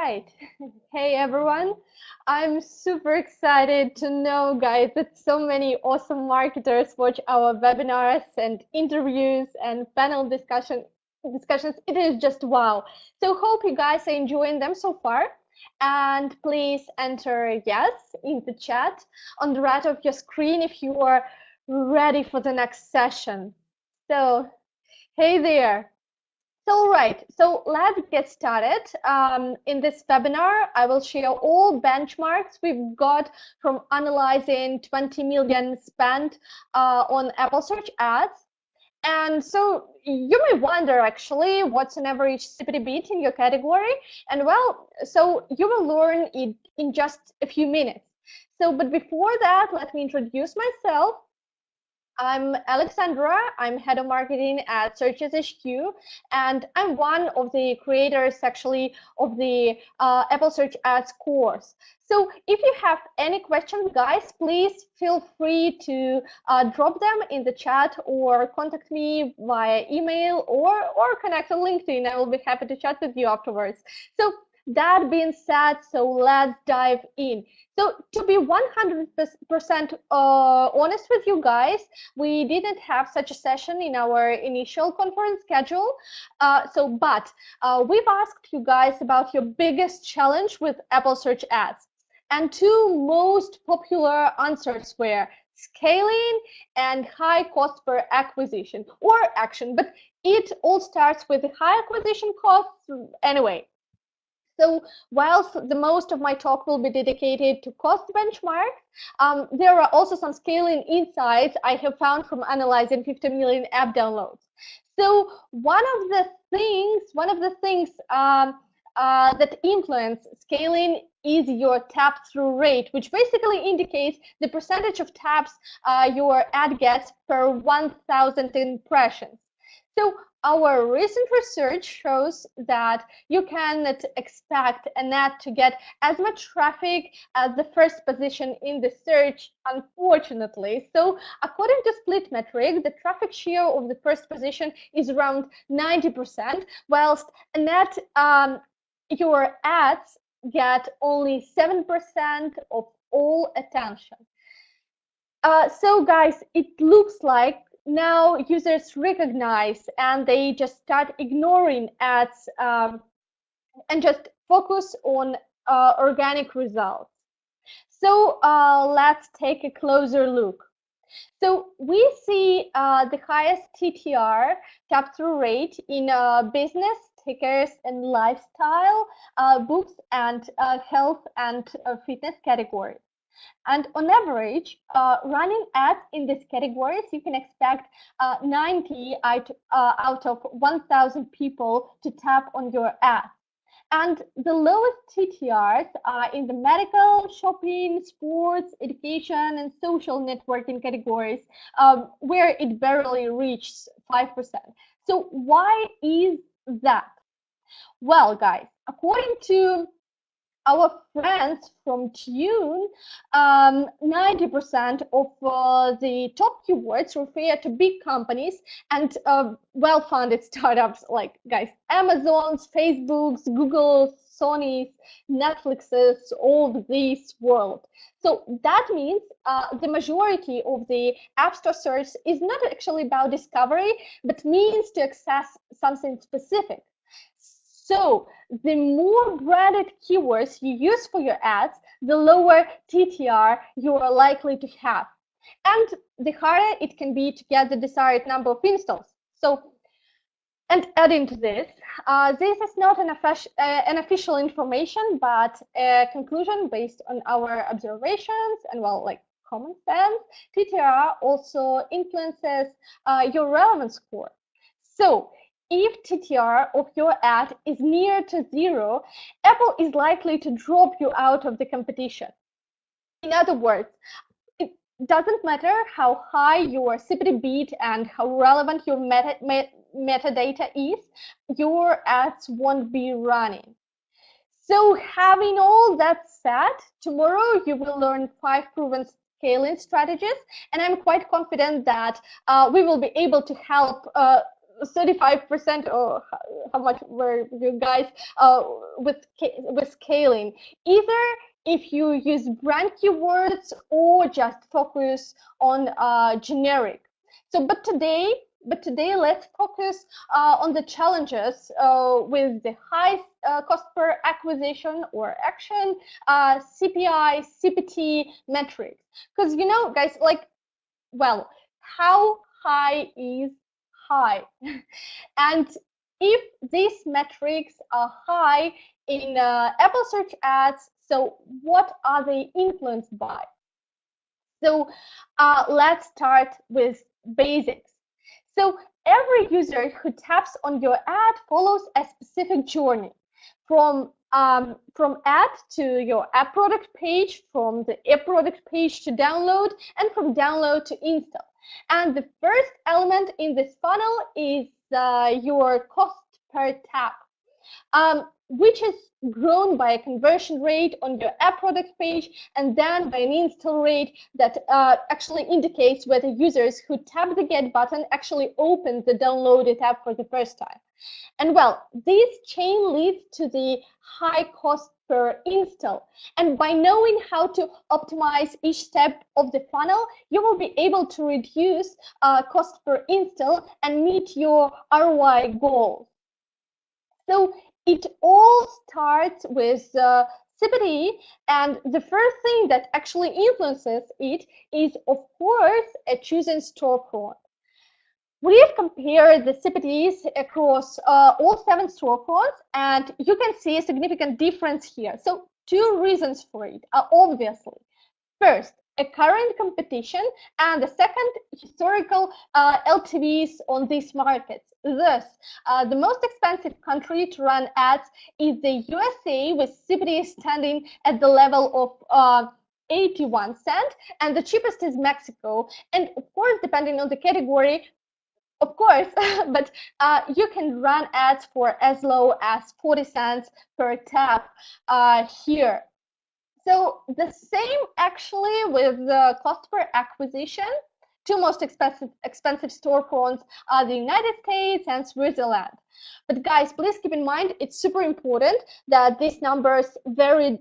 right. Hey everyone. I'm super excited to know, guys, that so many awesome marketers watch our webinars and interviews and panel discussions. It is just wow. So hope you guys are enjoying them so far. And please enter yes in the chat on the right of your screen if you are ready for the next session. So, hey there. So, right, so let's get started. In this webinar, I will share all benchmarks we've got from analyzing 20 million spent on Apple Search Ads. And so you may wonder, actually, what's an average CPT bid in your category? And well, so you will learn it in just a few minutes. So, but before that, let me introduce myself. I'm Alexandra. I'm head of marketing at SearchAdsHQ, and I'm one of the creators, actually, of the Apple Search Ads course. So if you have any questions, guys, please feel free to drop them in the chat or contact me via email or connect on LinkedIn. I will be happy to chat with you afterwards. So that being said, so let's dive in. So to be 100% honest with you guys, we didn't have such a session in our initial conference schedule. But we've asked you guys about your biggest challenge with Apple Search Ads. And two most popular answers were scaling and high cost per acquisition or action. But it all starts with the high acquisition costs anyway. So whilst the most of my talk will be dedicated to cost benchmarks, there are also some scaling insights I have found from analyzing 50 million app downloads. So one of the things that influence scaling is your tap-through rate, which basically indicates the percentage of taps your ad gets per 1,000 impressions. So our recent research shows that you cannot expect an ad to get as much traffic as the first position in the search, unfortunately. So according to SplitMetrics, the traffic share of the first position is around 90%, whilst an ad, your ads get only 7% of all attention. So guys, it looks like now users recognize and they just start ignoring ads and just focus on organic results. So let's take a closer look. So we see the highest TTR, tap-through rate, in business, tickers, and lifestyle, books, and health and fitness categories. And on average, running ads in these categories, you can expect 90 out of 1,000 people to tap on your ad. And the lowest TTRs are in the medical, shopping, sports, education, and social networking categories, where it barely reaches 5%. So why is that? Well, guys, according to our friends from Tune, 90% of the top keywords refer to big companies and well-funded startups like, guys, Amazon's, Facebook's, Google's, Sony's, Netflix's, all of this world. So that means the majority of the App Store search is not actually about discovery, but means to access something specific. So the more branded keywords you use for your ads, the lower TTR you are likely to have. And the harder it can be to get the desired number of installs. So, and adding to this, this is not an official information, but a conclusion based on our observations and, well, like common sense. TTR also influences your relevance score. So if TTR of your ad is near to 0, Apple is likely to drop you out of the competition. In other words, it doesn't matter how high your CPT bid and how relevant your metadata is, your ads won't be running. So having all that said, tomorrow you will learn 5 proven scaling strategies, and I'm quite confident that we will be able to help 35%, or how much were you guys with scaling? Either if you use brand keywords or just focus on generic. So, but today let's focus on the challenges with the high cost per acquisition or action, CPI, CPT metrics. Because you know, guys, like, well, how high is high? And if these metrics are high in Apple search ads, so what are they influenced by? So let's start with basics. So every user who taps on your ad follows a specific journey from ad to your app product page, from the app product page to download, and from download to install. And the first element in this funnel is your cost per tap, which is grown by a conversion rate on your app product page, and then by an install rate that actually indicates whether users who tap the get button actually open the downloaded app for the first time. And well, this chain leads to the high cost per install. And by knowing how to optimize each step of the funnel, you will be able to reduce cost per install and meet your ROI goals. So it all starts with CPT, and the first thing that actually influences it is, of course, a chosen storefront. We've compared the CPTs across all 7 storefronts, and you can see a significant difference here. So 2 reasons for it are obviously. First, a current competition, and the second, historical LTVs on these markets. Thus, the most expensive country to run ads is the USA, with CPT standing at the level of 81 cents, and the cheapest is Mexico. And of course, depending on the category, of course, but you can run ads for as low as 40 cents per tap here. So the same actually with the cost per acquisition. 2 most expensive storefronts are the United States and Switzerland. But guys, please keep in mind, it's super important that these numbers vary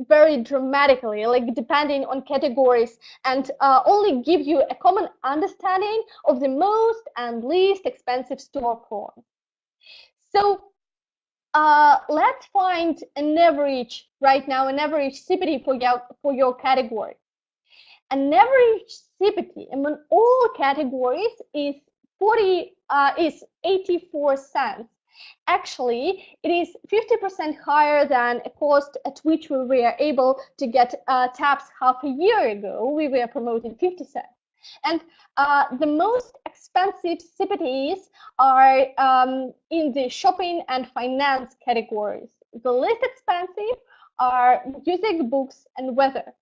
very dramatically, like depending on categories, and only give you a common understanding of the most and least expensive storefront. So let's find an average right now, an average CPT for your category. An average CPT among all categories is 84 cents. Actually, it is 50% higher than a cost at which we were able to get taps half a year ago. We were promoting 50 cents. And the most expensive CPTs are in the shopping and finance categories. The least expensive are music, books, and weather.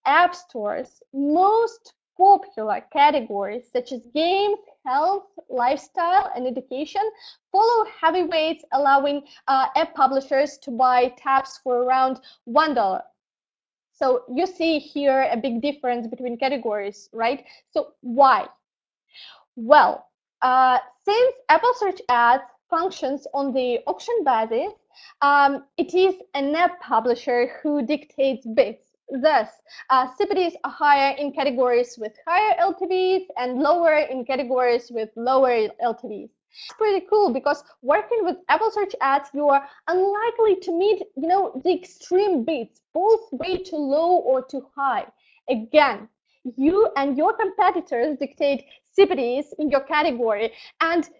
App stores, most popular categories such as games, health, lifestyle, and education follow heavyweights, allowing app publishers to buy tabs for around $1. So you see here a big difference between categories, right? So why? Well, since Apple Search Ads functions on the auction basis, it is an app publisher who dictates bids. Thus, CPTs are higher in categories with higher LTVs and lower in categories with lower LTVs. It's pretty cool because working with Apple Search Ads, you are unlikely to meet, the extreme bids, both way too low or too high. Again, you and your competitors dictate CPTs in your category, and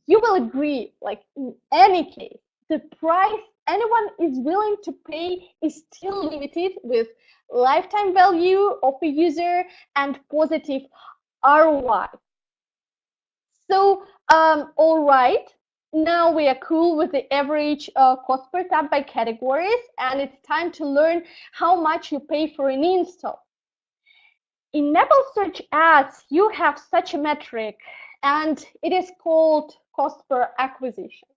you will agree, like in any case, the price anyone is willing to pay is still limited with lifetime value of a user and positive ROI. So, all right, now we are cool with the average cost per tab by categories, and it's time to learn how much you pay for an install. In Apple Search Ads, you have such a metric, and it is called cost per acquisition.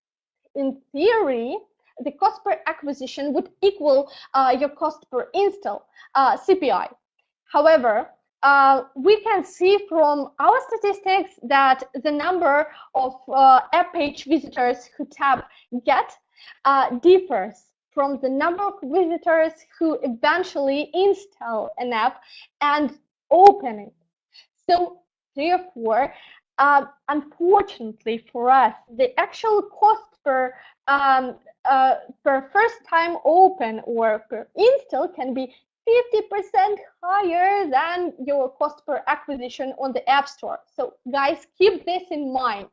In theory, the cost per acquisition would equal your cost per install, CPI. However, we can see from our statistics that the number of app page visitors who tap Get differs from the number of visitors who eventually install an app and open it. So therefore, unfortunately for us, the actual cost per first time open or per install can be 50% higher than your cost per acquisition on the App Store. So guys, keep this in mind.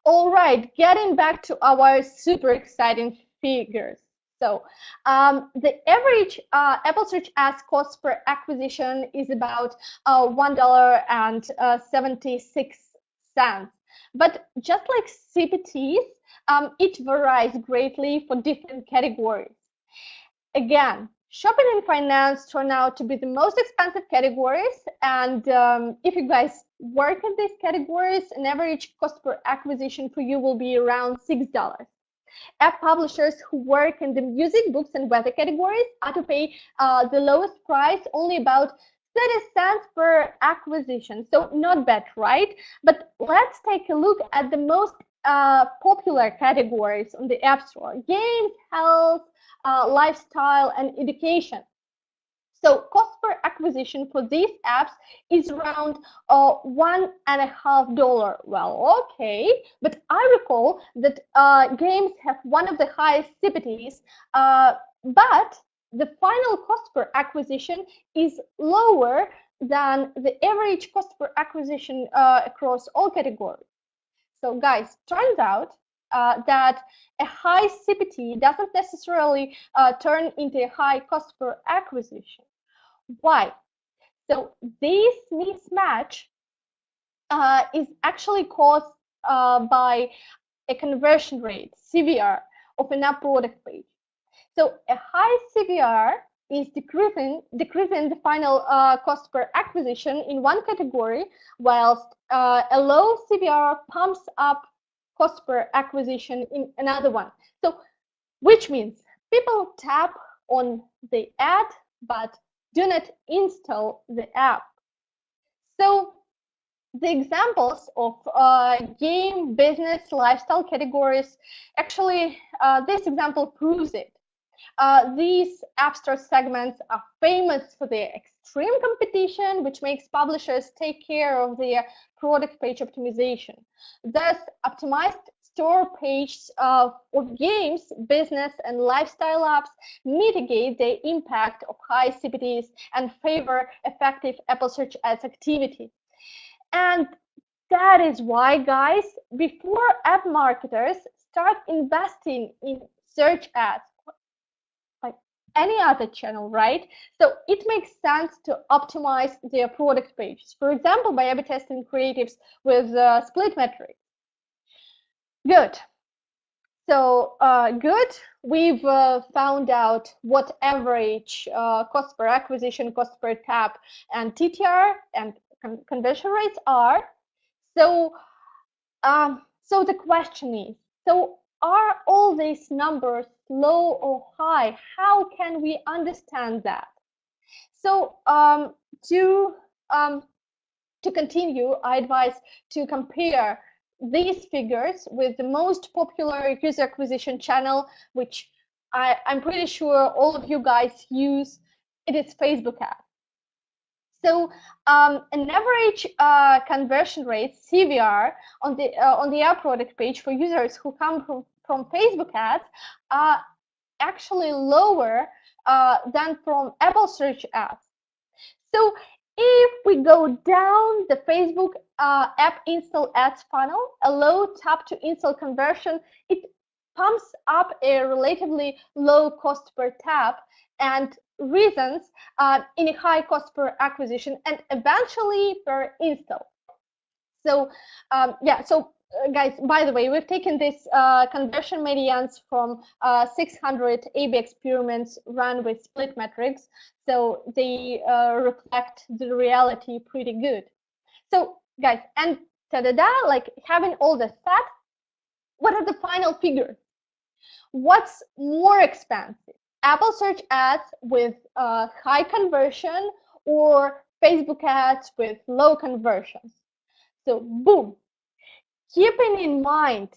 All right, getting back to our super exciting figures. So the average Apple Search Ads cost per acquisition is about $1.76. But just like CPTs, it varies greatly for different categories. Again, shopping and finance turn out to be the most expensive categories, and if you guys work in these categories, an average cost per acquisition for you will be around $6. App publishers who work in the music, books, and weather categories are to pay the lowest price, only about 30 cents per acquisition. So not bad, right? But let's take a look at the most popular categories on the App Store: games, health, lifestyle, and education. So cost per acquisition for these apps is around $1.50. Well, okay, but I recall that games have one of the highest CPTs, but the final cost per acquisition is lower than the average cost per acquisition across all categories. So guys, turns out that a high CPT doesn't necessarily turn into a high cost per acquisition. Why? So this mismatch is actually caused by a conversion rate, CVR, of an app product page. So a high CVR is decreasing the final cost per acquisition in one category, whilst a low CVR pumps up cost per acquisition in another one. So, which means people tap on the ad but do not install the app. So the examples of game, business, lifestyle categories, actually this example proves it. These App Store segments are famous for their extreme competition, which makes publishers take care of their product page optimization. Thus, optimized store pages of games, business, and lifestyle apps mitigate the impact of high CPTs and favor effective Apple Search Ads activity. And that is why, guys, before app marketers start investing in search ads, like any other channel, right? So it makes sense to optimize their product pages. For example, by A/B testing creatives with SplitMetrics. Good. So good. We've found out what average cost per acquisition, cost per tap, and TTR and conversion rates are. So, so the question is: so are all these numbers low or high? How can we understand that? So to continue, I advise to compare these figures with the most popular user acquisition channel, which I'm pretty sure all of you guys use. It is Facebook ads. So an average conversion rate, CVR, on the app product page for users who come from Facebook ads are actually lower than from Apple Search ads. So if we go down the Facebook app install ads funnel, a low tap to install conversion, it pumps up a relatively low cost per tap and reasons in a high cost per acquisition and eventually per install. So yeah, so guys, by the way, we've taken this conversion medians from 600 A/B experiments run with SplitMetrics, so they reflect the reality pretty good. So guys, and ta-da-da, like having all the stats, what are the final figures? What's more expensive? Apple Search ads with high conversion or Facebook ads with low conversions. So boom, keeping in mind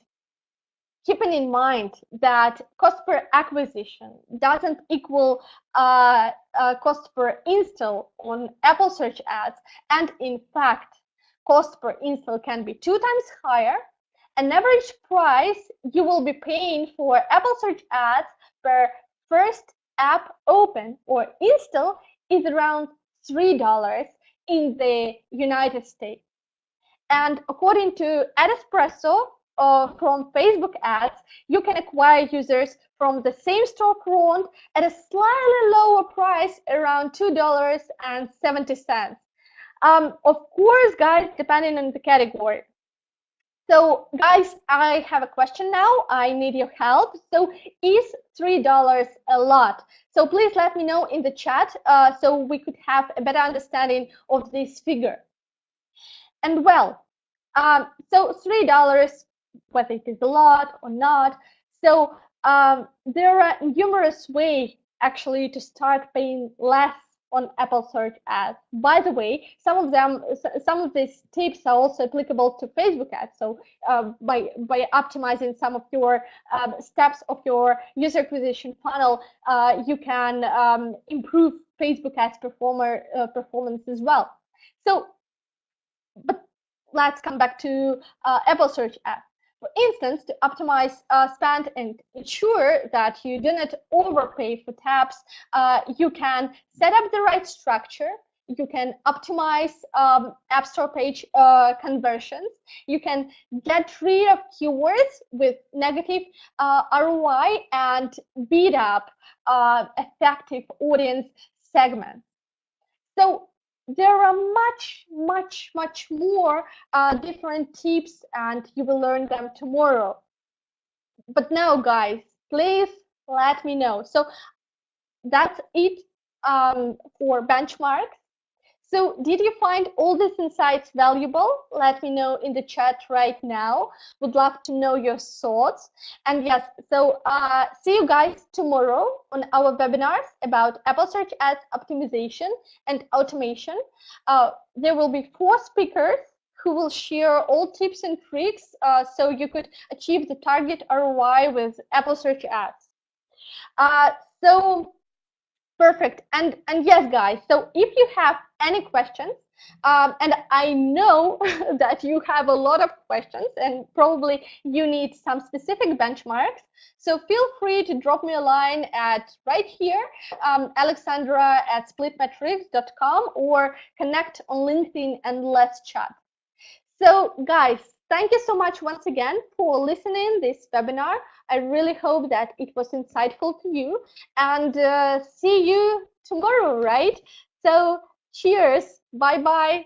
that cost per acquisition doesn't equal cost per install on Apple search ads, and in fact cost per install can be 2 times higher. An average price you will be paying for Apple search ads per first app open or install is around $3 in the United States. And according to Adespresso from Facebook ads, you can acquire users from the same storefront at a slightly lower price, around $2.70. Of course, guys, depending on the category. So, guys, I have a question now. I need your help. So, is $3 a lot? So, please let me know in the chat so we could have a better understanding of this figure. And well, so $3, whether it is a lot or not. So there are numerous ways actually to start paying less on Apple search ads. By the way, some of these tips are also applicable to Facebook ads. So by optimizing some of your steps of your user acquisition funnel, you can improve Facebook ads performance as well. So, but let's come back to Apple search ads. For instance, to optimize spend and ensure that you do not overpay for tabs, you can set up the right structure. You can optimize App Store page conversions. You can get rid of keywords with negative ROI and beat up effective audience segments. So there are much more different tips, and you will learn them tomorrow. But now, guys, please let me know. So that's it for benchmarks. So did you find all these insights valuable? Let me know in the chat right now. Would love to know your thoughts. And yes, so see you guys tomorrow on our webinars about Apple Search Ads optimization and automation. There will be 4 speakers who will share all tips and tricks so you could achieve the target ROI with Apple Search Ads. So perfect. And yes, guys, so if you have any questions, and I know that you have a lot of questions and probably you need some specific benchmarks, so feel free to drop me a line at right here, Alexandra at SplitMetrics.com, or connect on LinkedIn and let's chat. So guys, thank you so much once again for listening this webinar. I really hope that it was insightful to you, and see you tomorrow, right? So cheers, bye-bye.